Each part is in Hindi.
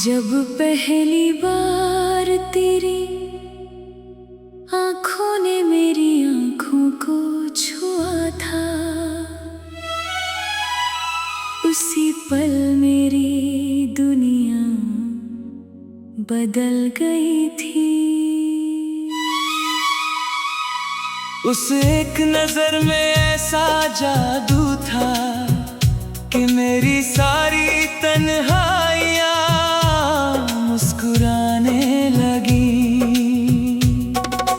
जब पहली बार तेरी आंखों ने मेरी आंखों को छुआ था, उसी पल मेरी दुनिया बदल गई थी। उस एक नजर में ऐसा जादू था कि मेरी सारी तन्हाइयाँ मुस्कुराने लगी।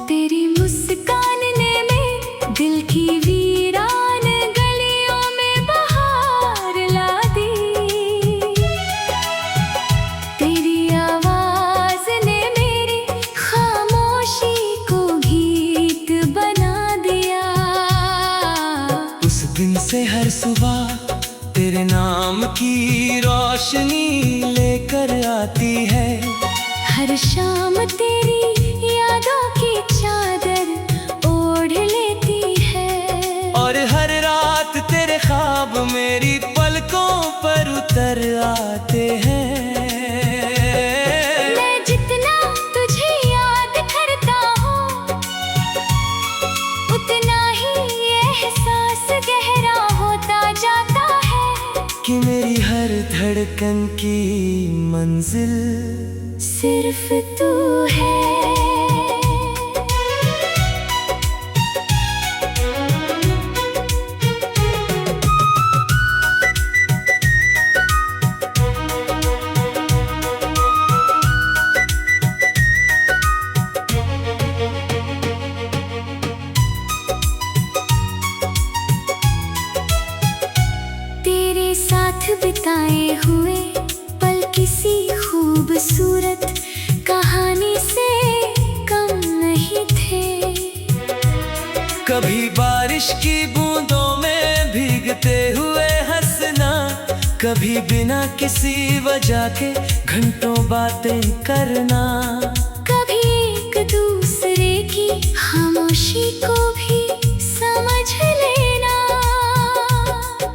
तेरी मुस्कान ने में दिल की वीरान गलियों में बहार ला दी। तेरी आवाज ने मेरी खामोशी को गीत बना दिया। उस दिन से हर सुबह तेरे नाम की रोशनी लेकर आती है। हर शाम तेरी यादों की चादर ओढ़ लेती है। और हर रात तेरे ख्वाब मेरी पलकों पर उतर आते हैं। मैं जितना तुझे याद करता हूँ, उतना ही एहसास गहरा होता जाता है कि मेरी हर धड़कन की मंजिल सिर्फ तू है। तेरे साथ बिताए हुए पल किसी खूबसूरत कहानी से कम नहीं थे। कभी बारिश की बूंदों में भीगते हुए हंसना, कभी बिना किसी वजह के घंटों बातें करना। कभी एक दूसरे की खामोशी को भी समझ लेना।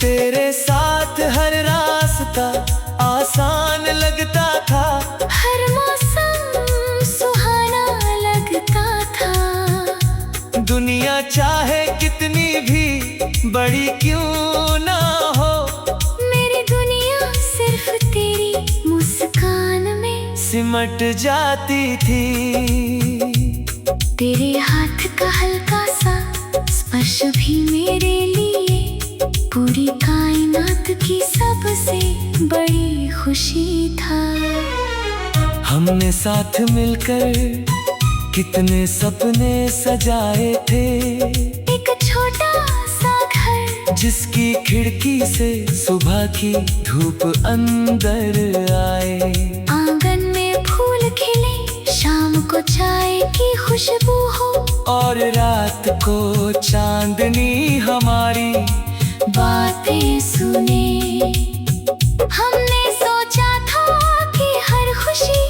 तेरे साथ हर रास्ता आसान लगता था, हर मौसम सुहाना लगता था। दुनिया चाहे कितनी भी बड़ी क्यों ना हो, मेरी दुनिया सिर्फ तेरी मुस्कान में सिमट जाती थी। तेरे हाथ का हल्का सा स्पर्श भी मेरे लिए पूरी कायनात की सबसे बड़ी खुशी था। हमने साथ मिलकर कितने सपने सजाए थे। एक छोटा सा घर जिसकी खिड़की से सुबह की धूप अंदर आए। आंगन में फूल खिले, शाम को चाय की खुशबू हो, और रात को चांदनी हमारी बातें सुने। हमने सोचा था कि हर खुशी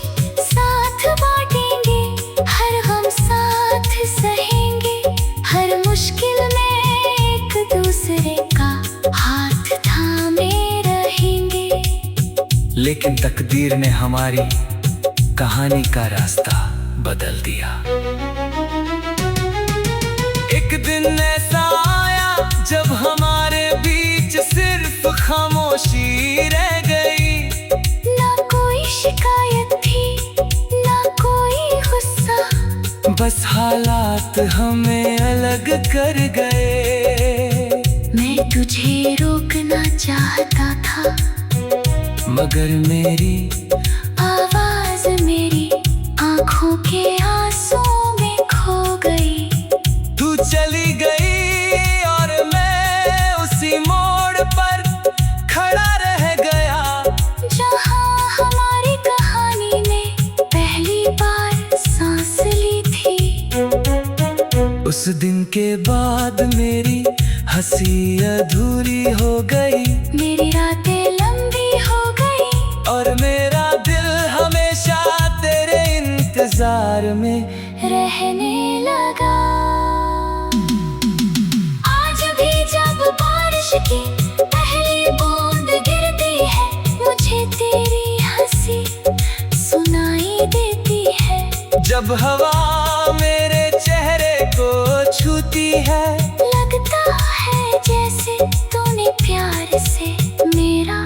साथ बांटेंगे, हर गम साथ सहेंगे, हर मुश्किल में एक दूसरे का हाथ थामे रहेंगे। लेकिन तकदीर ने हमारी कहानी का रास्ता बदल दिया। एक दिन ऐसा आया जब हमारे बीच सिर्फ खामोशी रह गई। ना कोई शिकायत थी, ना कोई गुस्सा, बस हालात हमें अलग कर गए। मैं तुझे रोकना चाहता था, मगर मेरी आवाज मेरी आंखों के आंसुओं में खो गई। तू चली गई और मैं उसी मोड़ पर खड़ा रह गया, जहां हमारी कहानी ने पहली बार सांस ली थी। उस दिन के बाद मेरी हंसी अधूरी हो गई, मेरी रातें लंबी हो गई, और मेरा दिल हमेशा तेरे इंतजार में रहने लगा। आज भी जब बारिश की पहली बूंद गिरती है, मुझे तेरी हंसी जब हवा मेरे चेहरे को छूती है, लगता है जैसे तूने प्यार से मेरा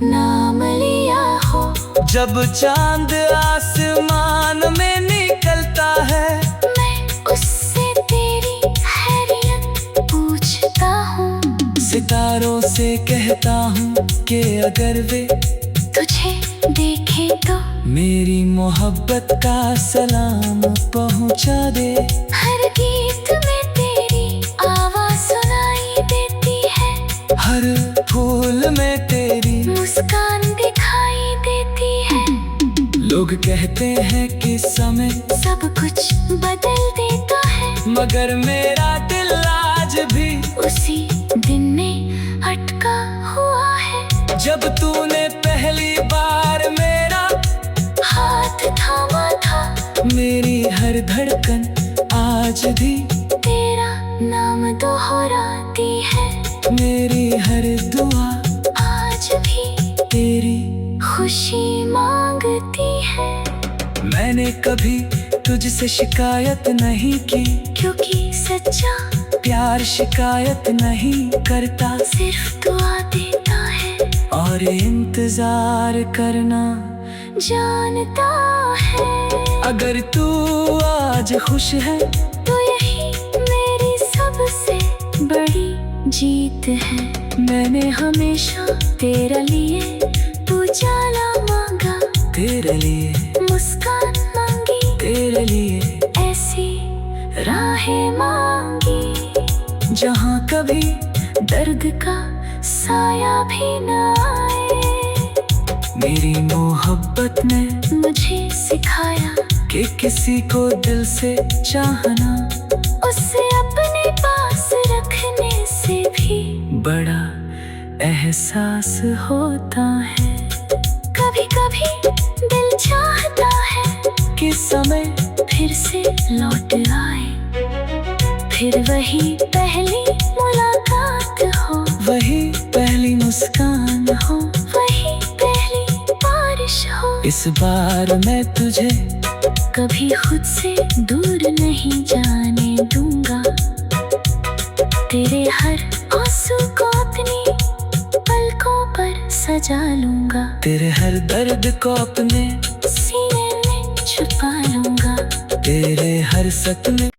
नाम लिया हो। जब चांद आसमान में निकलता है, मैं उससे तेरी खैरियत पूछता हूँ। सितारों से कहता हूँ कि अगर वे तुझे देखे तो मेरी मोहब्बत का सलाम पहुँचा दे। हर गीत में तेरी आवाज़ सुनाई देती है, हर फूल में तेरी मुस्कान दिखाई देती है। लोग कहते हैं कि समय सब कुछ बदल देता है, मगर मेरा दिल आज भी उसी दिन में अटका हुआ है। जब तूने पहली बार मेरा हाथ थामा था, मेरी हर धड़कन आज भी तेरा नाम दोहराती है। मेरी हर दुआ आज भी तेरी खुशी मांगती है। मैंने कभी तुझसे शिकायत नहीं की, क्योंकि सच्चा प्यार शिकायत नहीं करता, सिर्फ दुआ देता है और इंतजार करना जानता है। अगर तू आज खुश है तो यही मेरी सबसे बड़ी जीत है। मैंने हमेशा तेरे लिए उजाला मांगा, तेरे लिए मुस्कान मांगी, तेरे लिए ऐसी राहें मांगी जहाँ कभी दर्द का साया भी न आए। मेरी मोहब्बत ने मुझे सिखाया कि किसी को दिल से चाहना उसे अपने पास रखने से भी बड़ा एहसास होता है। कभी कभी दिल चाहता है कि समय फिर से लौट आए, फिर वही पहली मुलाकात हो, वही पहली मुस्कान हो वही पहली बारिश हो। इस बार मैं तुझे कभी खुद से दूर नहीं जाने दूंगा, तेरे हर आंसू को अपनी पलकों पर सजा लूंगा, तेरे हर दर्द को अपने सीने में छुपा लूंगा। तेरे हर सपने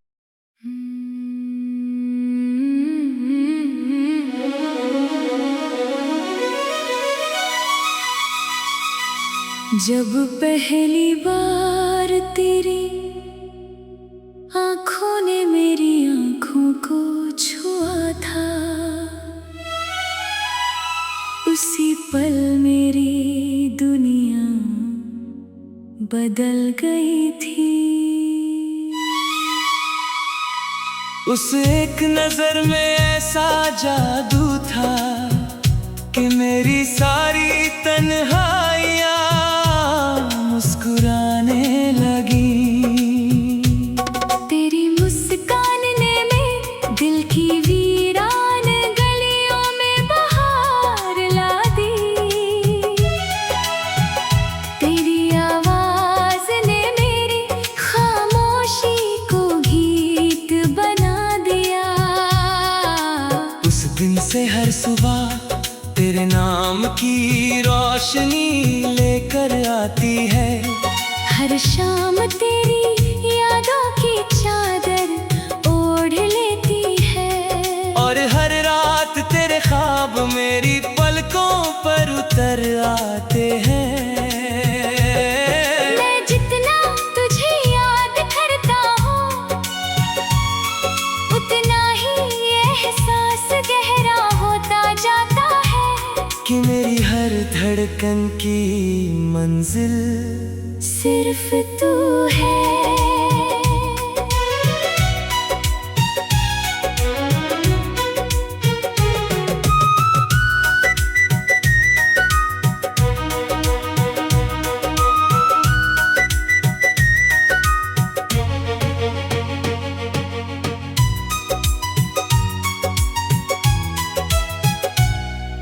जब पहली बार तेरी आँखों ने मेरी आँखों को छुआ था, उसी पल मेरी दुनिया बदल गई थी। उस एक नजर में ऐसा जादू था कि मेरी सारी तन्हाइयाँ मुस्कुराने लगी। तेरी मुस्कान ने मेरे दिल की वीरान गलियों में बहार ला दी। तेरी आवाज ने मेरी खामोशी को गीत बना दिया। उस दिन से हर सुबह तेरे नाम की रोशनी लेकर आती है, हर शाम तेरी यादों की चादर ओढ़ लेती है, और हर रात तेरे ख्वाब मेरी पलकों पर उतर आते हैं। मैं जितना तुझे याद करता हूँ, उतना ही एहसास गहरा होता जाता है कि मेरी हर धड़कन की मंजिल सिर्फ तू है।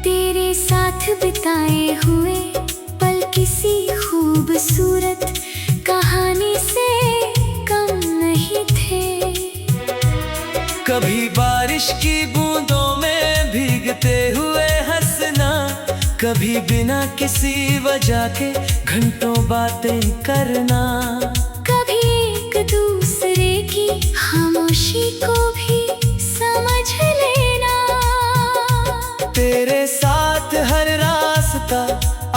तेरे साथ बिताए हुए पल किसी खूबसूरत कहानी से कभी बारिश की बूंदों में भीगते हुए हंसना, कभी बिना किसी वजह के घंटों बातें करना, कभी एक दूसरे की खामोशी को भी समझ लेना। तेरे साथ हर रास्ता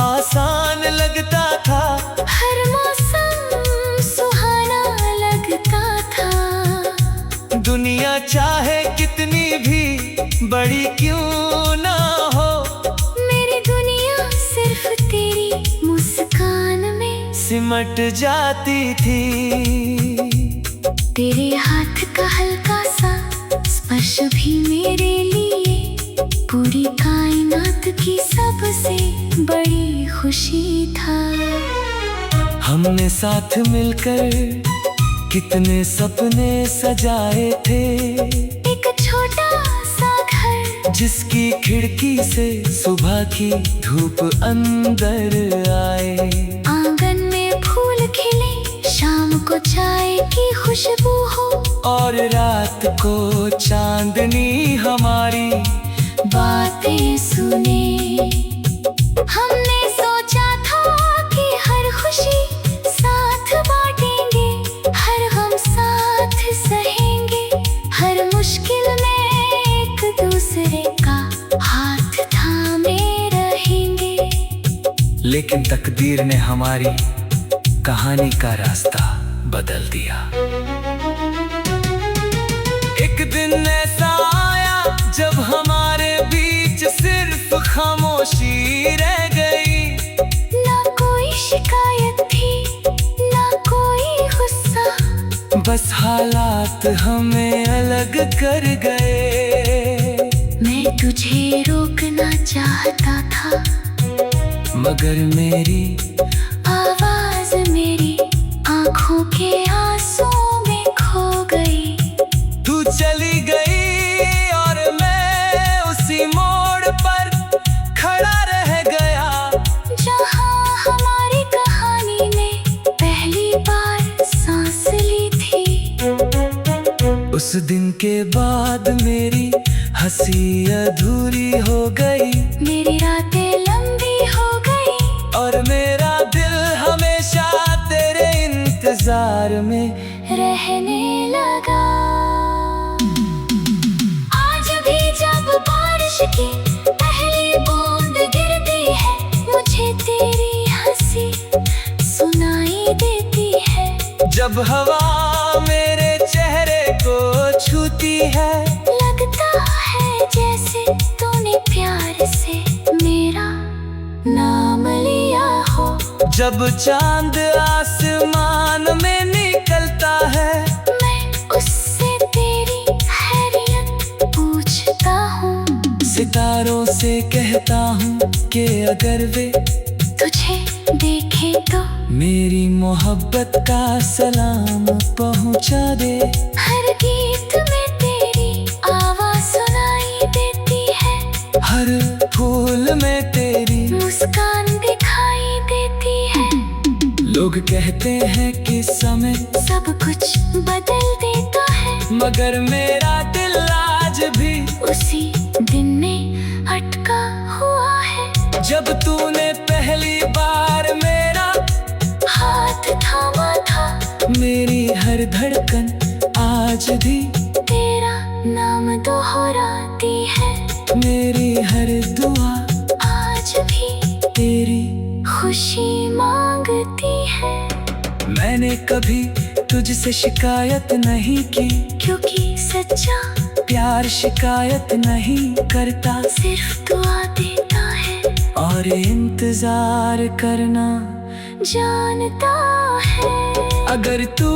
आसान लगता था, हर मौसम सुहाना लगता था। दुनिया चाहे कितनी भी बड़ी क्यों ना हो, मेरी दुनिया सिर्फ तेरी मुस्कान में सिमट जाती थी। तेरे हाथ का हल्का सा स्पर्श भी मेरे लिए पूरी कायनात की सबसे बड़ी खुशी था। हमने साथ मिलकर कितने सपने सजाए थे, एक छोटा सा घर जिसकी खिड़की से सुबह की धूप अंदर आए। आंगन में फूल खिले, शाम को चाय की खुशबू हो, और रात को चांदनी हमारी बातें सुने। हमने सोचा था कि हर खुशी साथ बांटेंगे, हर गम साथ सहेंगे, हर मुश्किल में एक दूसरे का हाथ थामे रहेंगे। लेकिन तकदीर ने हमारी कहानी का रास्ता बदल दिया। एक दिन ऐसा आया जब हमारे बीच सिर्फ खामोशी रह गई। ना कोई शिकायत थी, ना कोई गुस्सा, बस हालात हमें अलग कर गए। मैं तुझे रोकना चाहता था, मगर मेरी आवाज मेरी आंखों के आंसुओं में खो गई। तू चली गई और मैं उसी मोड़ पर खड़ा रह गया, जहां हमारी कहानी ने पहली बार सांस ली थी। उस दिन के बाद मेरी हंसी अधूरी हो गई, मेरी रातें लंबी हो गई, और मेरा दिल हमेशा तेरे इंतजार में रहने लगा। आज भी जब बारिश की पहली बूंद गिरती है, मुझे तेरी हंसी सुनाई देती है। जब हवा मेरे चेहरे को छूती है, लगता है जैसे तूने प्यार से मेरा नाम लिया हो। जब चांद आसमान में निकलता है, मैं उससे तेरी खैरियत पूछता हूँ। सितारों से कहता हूँ कि अगर वे तुझे देखे तो मेरी मोहब्बत का सलाम पहुँचा दे। हर गीत में तेरी आवाज सुनाई देती है, हर फूल में तेरी मुस्कान दिखाई देती है। लोग कहते हैं कि समय सब कुछ बदल देता है, मगर मेरा दिल आज भी उसी दिन में अटका हुआ है। जब तूने पहली बार मेरा हाथ थामा था, मेरी हर धड़कन आज भी तेरा नाम दोहराती है। मेरी हर दुआ आज भी तेरी खुशी मांगती है। मैंने कभी तुझसे शिकायत नहीं की, क्योंकि सच्चा प्यार शिकायत नहीं करता, सिर्फ दुआ देता है और इंतजार करना जानता है। अगर तू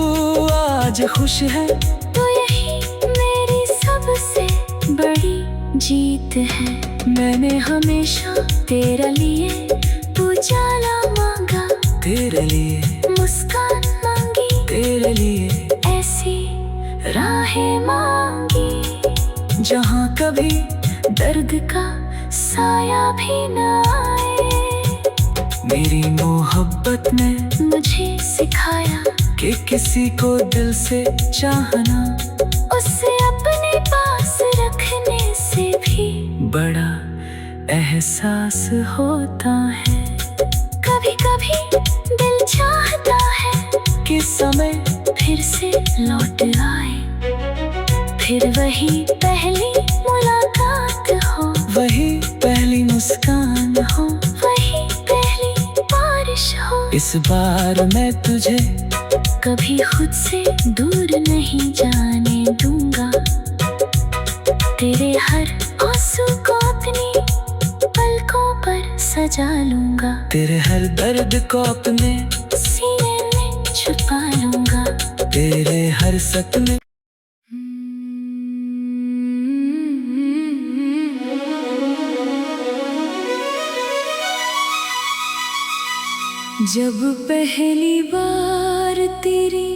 आज खुश है तो यही मेरी सबसे बड़ी जीत है। मैंने हमेशा तेरे लिए उजाला मांगा, तेरे लिए मुस्कान मांगी, तेरे लिए ऐसी राहें मांगी जहाँ कभी दर्द का साया भी न आए। मेरी मोहब्बत ने मुझे सिखाया कि किसी को दिल से चाहना उससे अपने पास बड़ा एहसास होता है। कभी कभी दिल चाहता है कि समय फिर से लौट आए, फिर वही पहली मुलाकात हो, वही पहली मुस्कान हो, वही पहली बारिश हो। इस बार मैं तुझे कभी खुद से दूर नहीं जाने दूंगा, तेरे हर आंसू को अपनी पलकों पर सजा लूंगा, तेरे हर दर्द को अपने सीने में छुपा लूंगा, तेरे हर सपने। जब पहली बार तेरी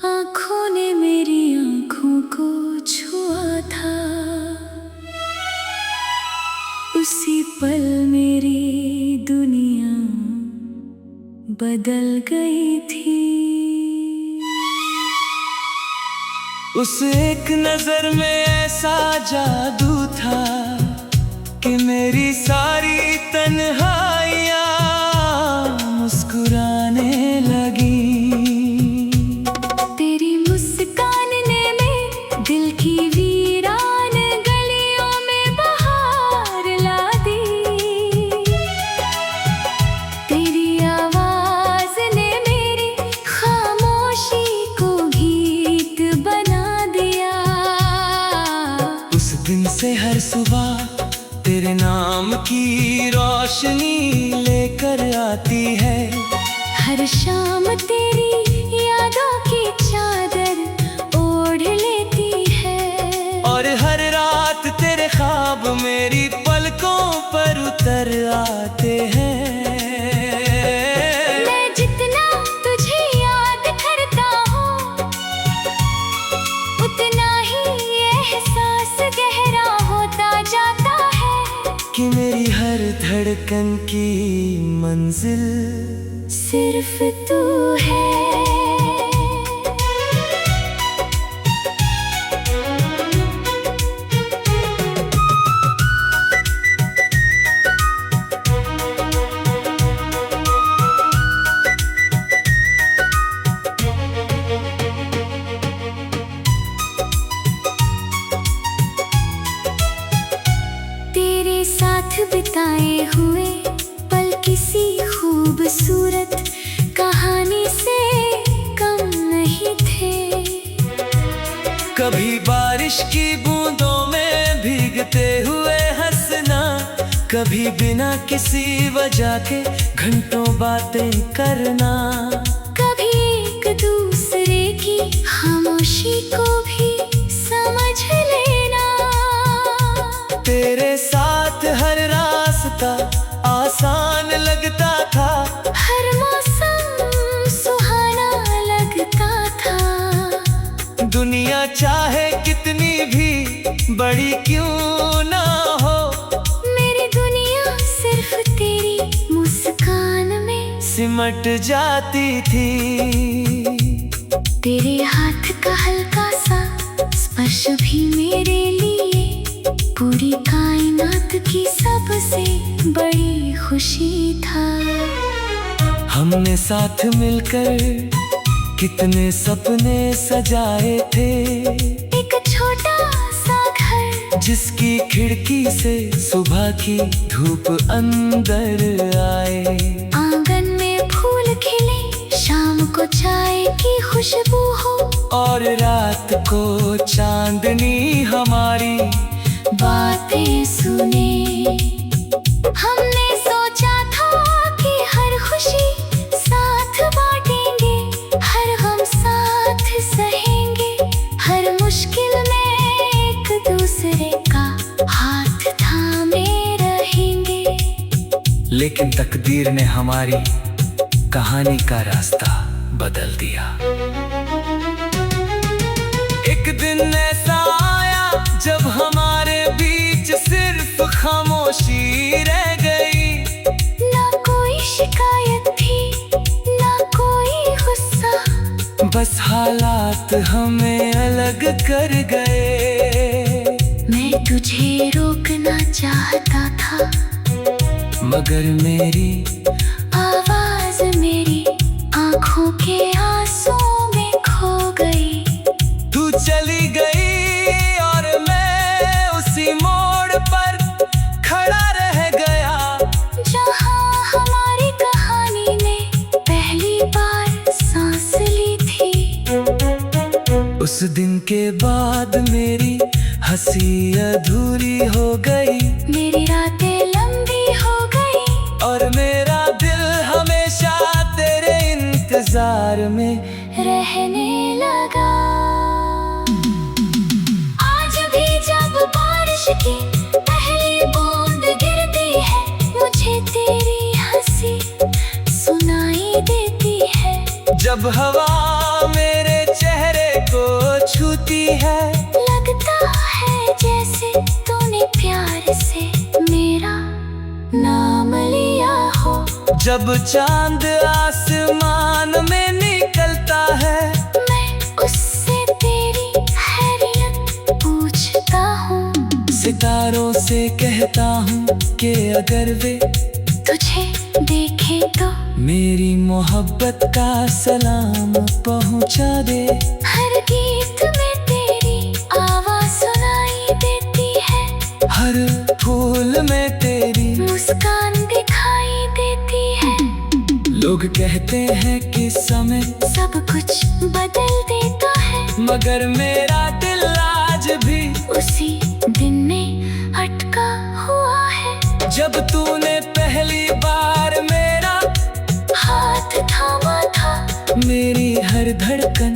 आंखों ने मेरी आंखों को छुआ था, उसी पल मेरी दुनिया बदल गई थी। उस एक नजर में ऐसा जादू था कि मेरी सारी तन्हाइयाँ मुस्कुराने लगी। तेरी मुस्कान ने मेरे दिल की वीरान गलियों में बहार ला दी, तेरी आवाज ने मेरी खामोशी को गीत बना दिया। उस दिन से हर सुबह तेरे नाम की रोशनी लेकर आती है, हर शाम तेरी यादों की चादर ओढ़ लेती है, और हर रात तेरे ख्वाब मेरी पलकों पर उतर आते हैं। मैं जितना तुझे याद करता हूँ, उतना ही एहसास गहरा होता जाता है कि मेरी हर धड़कन की मंजिल सिर्फ तू है। तेरे साथ बिताए हुए पल किसी खूबसूरत कहानी से कम नहीं थे। कभी बारिश की बूंदों में भीगते हुए हंसना, कभी बिना किसी वजह के घंटों बातें करना, कभी एक दूसरे की खामोशी को भी समझ लेना। तेरे साथ हर रास्ता आसान लगता था, हर मौसम सुहाना लगता था। दुनिया चाहे कितनी भी बड़ी क्यों ना हो, मेरी दुनिया सिर्फ तेरी मुस्कान में सिमट जाती थी। तेरे हाथ का हल्का सा स्पर्श भी मेरे लिए पूरी कायनात की सबसे बड़ी खुशी था। हमने साथ मिलकर कितने सपने सजाए थे, एक छोटा सा घर जिसकी खिड़की से सुबह की धूप अंदर आए, आंगन में फूल खिले, शाम को चाय की खुशबू हो, और रात को चांदनी हमारी बातें सुने। हमने सोचा था कि हर खुशी साथ बांटेंगे, हर गम साथ सहेंगे, हर मुश्किल में एक दूसरे का हाथ थामे रहेंगे। लेकिन तकदीर ने हमारी कहानी का रास्ता बदल दिया। एक दिन ऐसा आया जब हमारे बीच सिर्फ खामोशी रह गई, ना कोई शिकायत थी, ना कोई गुस्सा, बस हालात हमें अलग कर गए। मैं तुझे रोकना चाहता था, मगर मेरी आवाज मेरी आंखों के आंसू में खो गई। तू चली गई और मैं उसी मोड़ पर खड़ा रह गया, जहां हमारी कहानी ने पहली बार सांस ली थी। उस दिन के बाद मेरी हंसी अधूरी हो गई, मेरी रातें लंबी हो गई, और मेरा दिल हमेशा तेरे इंतजार में रहने लगा। आज भी जब बारिश की पहली बूंद गिरती है, मुझे तेरी हंसी सुनाई देती है। जब हवा मेरे चेहरे को छूती है, लगता है जैसे तूने प्यार से मेरा नाम लिया हो। जब चांद आसमान में निकलता है, मैं उससे तेरी खैरियत पूछता हूँ। सितारों से कहता हूँ कि अगर वे तुझे देखे तो मेरी मोहब्बत का सलाम पहुँचा दे। हर गीत में तेरी आवाज सुनाई देती है, हर फूल में तेरी मुस्कान दिखाई देती है। लोग कहते हैं कि समय सब कुछ बदल देता है, मगर मेरा दिल आज भी उसी दिन में अटका हुआ है। जब तूने पहली बार मेरा हाथ थामा था, मेरी हर धड़कन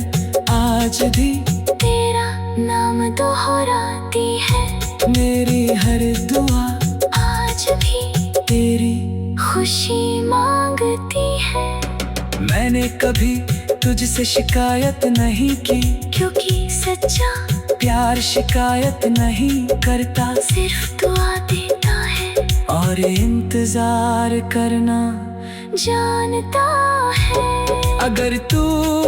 आज भी तेरा नाम दोहराती है। मेरी हर दुआ आज भी तेरी खुशी मांगती है। मैंने कभी तुझसे शिकायत नहीं की, क्योंकि सच्चा प्यार शिकायत नहीं करता, सिर्फ दुआ देता है और इंतजार करना जानता है। अगर तू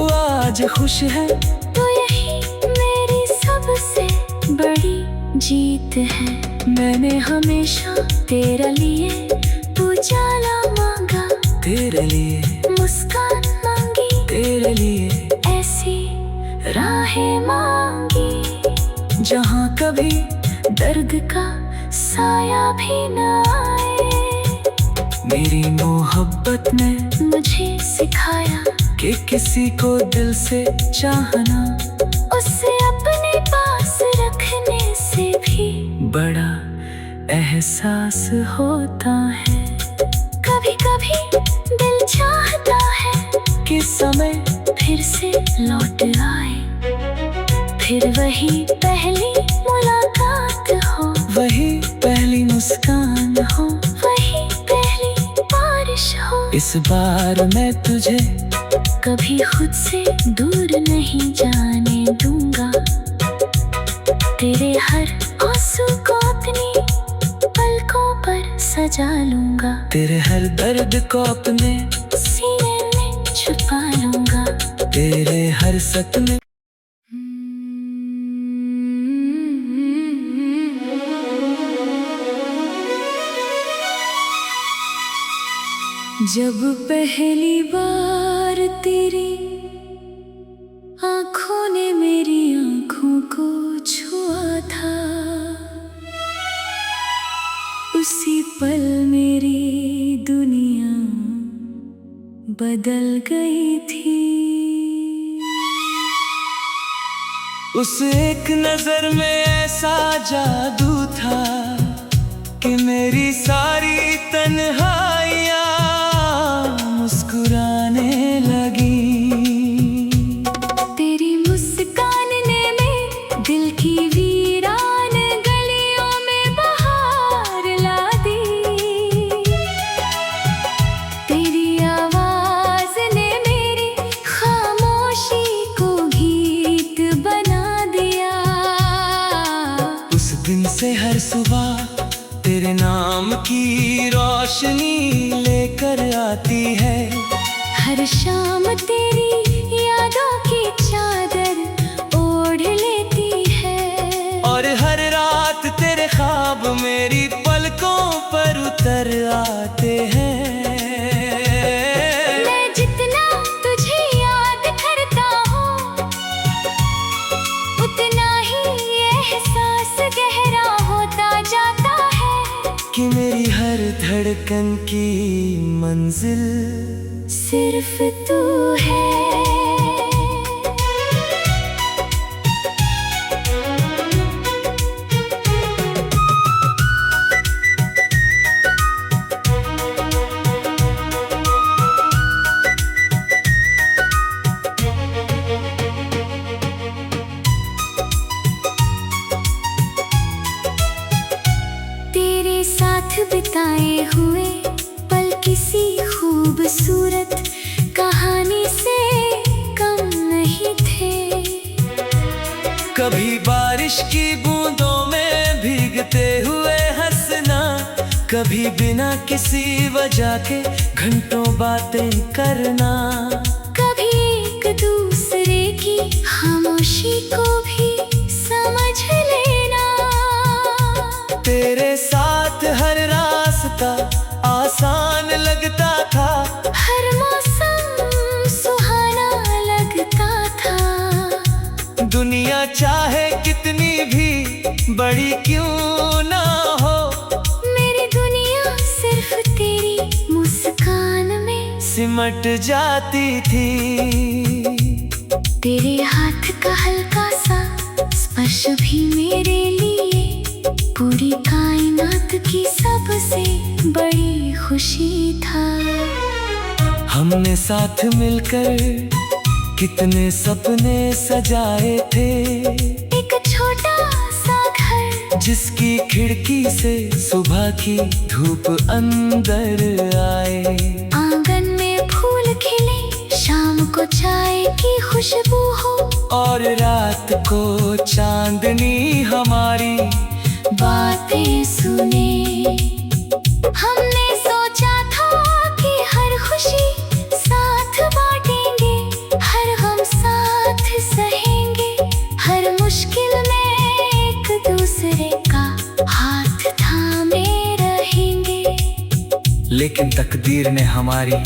आज खुश है तो यही मेरी सबसे बड़ी जीत है। मैंने हमेशा तेरा लिए उजाला मांगा, तेरे लिए मुस्कान मांगी, तेरे लिए ऐसी राहें मांगी जहाँ कभी दर्द का साया भी न आए। मेरी मोहब्बत ने मुझे सिखाया कि किसी को दिल से चाहना उसे अपने पास रखने से भी बड़ा एहसास होता है। कभी कभी दिल चाहता है कि समय फिर से लौट आए, फिर वही पहली मुलाकात हो, वही पहली मुस्कान हो वही पहली बारिश हो। इस बार मैं तुझे कभी खुद से दूर नहीं जाने दूंगा, तेरे हर आंसू को अपनी पलकों पर सजा लूंगा, तेरे हर दर्द को अपने सीने में छुपा लूंगा, तेरे हर सपने जब पहली बार तेरी आंखों ने मेरी आंखों को छुआ था, उसी पल मेरी दुनिया बदल गई थी। उस एक नजर में ऐसा जादू था कि मेरी सारी तन्हाइयाँ मुस्कुराने लगी। तेरी मुस्कान ने मेरे दिल की वीरान गलियों में बहार ला दी, तेरी आवाज ने मेरी खामोशी को गीत बना दिया। उस दिन से हर सुबह तेरे नाम की रोशनी लेकर आती है, हर शाम तेरी यादों की चादर ओढ़ लेती है, और हर रात तेरे कि मेरी हर धड़कन की मंजिल सिर्फ तू है। तेरे साथ बिताए हुए पल किसी खूबसूरत कहानी से कम नहीं थे। कभी बारिश की बूंदों में भीगते हुए हंसना, कभी बिना किसी वजह के घंटों बातें करना, कभी एक दूसरे की खामोशी को भी समझ लेना। तेरे साथ हर रास्ता आसान लगता था, हर मौसम सुहाना लगता था। दुनिया चाहे कितनी भी बड़ी क्यों ना हो, मेरी दुनिया सिर्फ तेरी मुस्कान में सिमट जाती थी। तेरे हाथ का हल्का सा स्पर्श भी मेरे लिए पूरी कायनात की सबसे बड़ी खुशी था। हमने साथ मिलकर कितने सपने सजाए थे, एक छोटा सा घर जिसकी खिड़की से सुबह की धूप अंदर आए। आंगन में फूल खिले, शाम को चाय की खुशबू हो, और रात को चांदनी हमारी बातें सुने। हमने सोचा था कि हर खुशी साथ बांटेंगे, हर गम साथ सहेंगे, हर मुश्किल में एक दूसरे का हाथ थामे रहेंगे। लेकिन तकदीर ने हमारी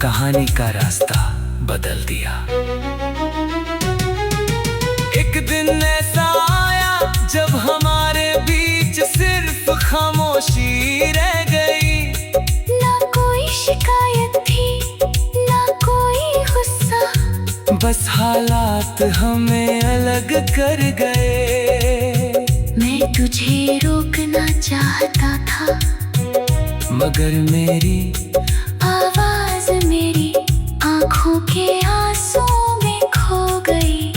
कहानी का रास्ता बदल दिया। एक दिन ऐसा आया जब हमारे बीच सिर्फ खामोशी रह गई। ना कोई शिकायत थी, ना कोई गुस्सा, बस हालात हमें अलग कर गए। मैं तुझे रोकना चाहता था, मगर मेरी आवाज मेरी आंखों के आंसू में खो गई।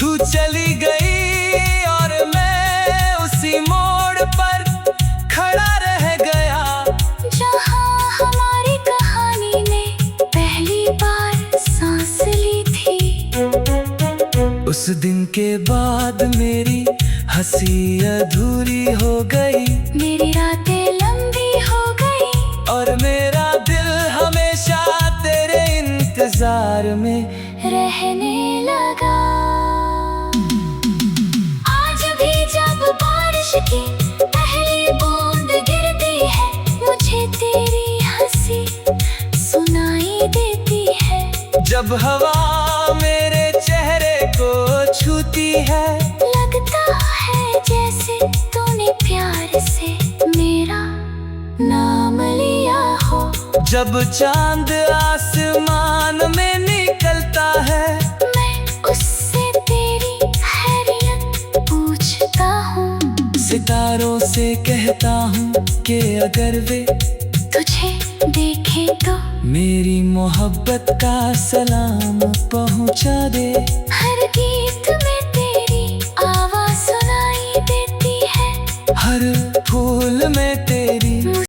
तू चली गई और मैं उसी मोड़ पर खड़ा रह गया, जहां हमारी कहानी ने पहली बार सांस ली थी। उस दिन के बाद मेरी हंसी अधूरी हो गई, मेरी रातें लंबी हो गई, और मेरा दिल हमेशा तेरे इंतजार में रहने लगा। आज भी जब बारिश की पहली बूंद गिरती है, मुझे तेरी हंसी सुनाई देती है। जब हवा मेरे चेहरे को छूती है, लगता है जैसे तूने प्यार से मेरा नाम लिया हो। जब चांद आसमान में निकलता है, मैं उससे तेरी खैरियत पूछता हूँ। सितारों से कहता हूँ कि अगर वे तुझे देखे तो मेरी मोहब्बत का सलाम पहुँचा दे। हर गीत में तेरी आवाज सुनाई देती है, हर फूल में